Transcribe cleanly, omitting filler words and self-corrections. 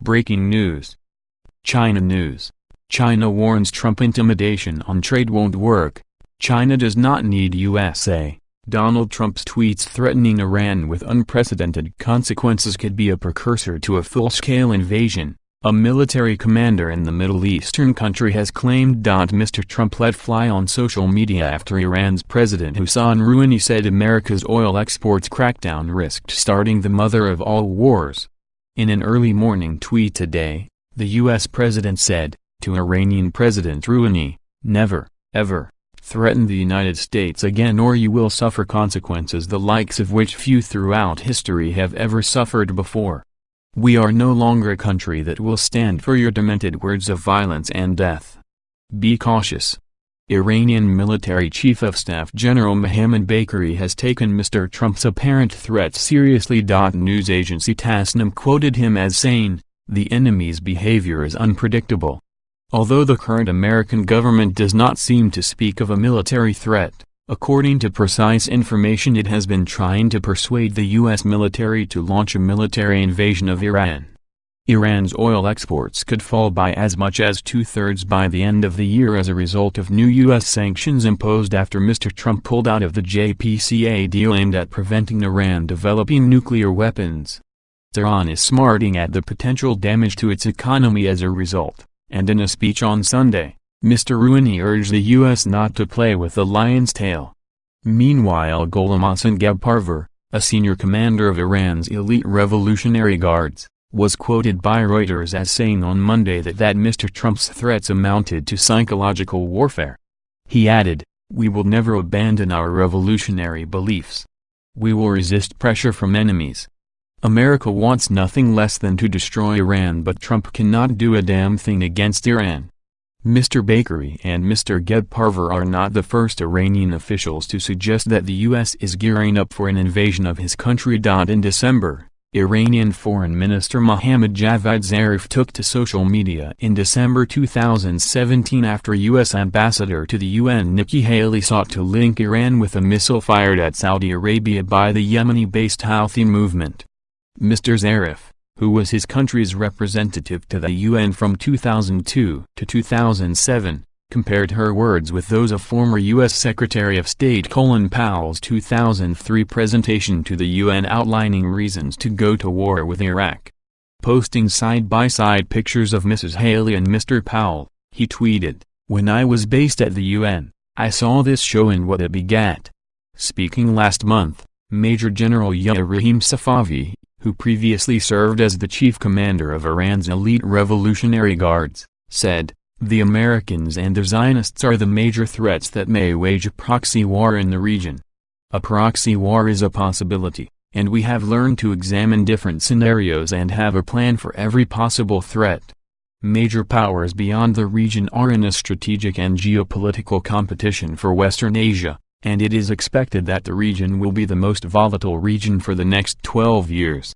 Breaking news. China news. China warns Trump intimidation on trade won't work. China does not need USA. Donald Trump's tweets threatening Iran with unprecedented consequences could be a precursor to a full-scale invasion, a military commander in the Middle Eastern country has claimed. Mr. Trump let fly on social media after Iran's President Hassan Rouhani said America's oil exports crackdown risked starting the mother of all wars. In an early morning tweet today, the U.S. President said, to Iranian President Rouhani, "Never, ever, threaten the United States again or you will suffer consequences the likes of which few throughout history have ever suffered before. We are no longer a country that will stand for your demented words of violence and death. Be cautious." Iranian military chief of staff General Mohammad Bagheri has taken Mr. Trump's apparent threat seriously. News agency Tasnim quoted him as saying, "The enemy's behavior is unpredictable." Although the current American government does not seem to speak of a military threat, according to precise information it has been trying to persuade the U.S. military to launch a military invasion of Iran. Iran's oil exports could fall by as much as 2/3 by the end of the year as a result of new U.S. sanctions imposed after Mr. Trump pulled out of the JCPOA deal aimed at preventing Iran developing nuclear weapons. Tehran is smarting at the potential damage to its economy as a result, and in a speech on Sunday, Mr. Rouhani urged the U.S. not to play with the lion's tail. Meanwhile, Gholam Mohsen Ghebparvar, a senior commander of Iran's elite Revolutionary Guards, was quoted by Reuters as saying on Monday that Mr. Trump's threats amounted to psychological warfare. He added, "We will never abandon our revolutionary beliefs. We will resist pressure from enemies. America wants nothing less than to destroy Iran, but Trump cannot do a damn thing against Iran." Mr. Bagheri and Mr. Ghebparvar are not the first Iranian officials to suggest that the U.S. is gearing up for an invasion of his country. In December, Iranian Foreign Minister Mohammad Javad Zarif took to social media in December 2017 after U.S. Ambassador to the UN Nikki Haley sought to link Iran with a missile fired at Saudi Arabia by the Yemeni-based Houthi movement. Mr. Zarif, who was his country's representative to the UN from 2002 to 2007, compared her words with those of former U.S. Secretary of State Colin Powell's 2003 presentation to the UN outlining reasons to go to war with Iraq. Posting side-by-side pictures of Mrs. Haley and Mr. Powell, he tweeted, "When I was based at the UN, I saw this show and what it begat." Speaking last month, Major General Yahya Rahim Safavi, who previously served as the chief commander of Iran's elite Revolutionary Guards, said, "The Americans and the Zionists are the major threats that may wage a proxy war in the region. A proxy war is a possibility, and we have learned to examine different scenarios and have a plan for every possible threat. Major powers beyond the region are in a strategic and geopolitical competition for Western Asia, and it is expected that the region will be the most volatile region for the next 12 years.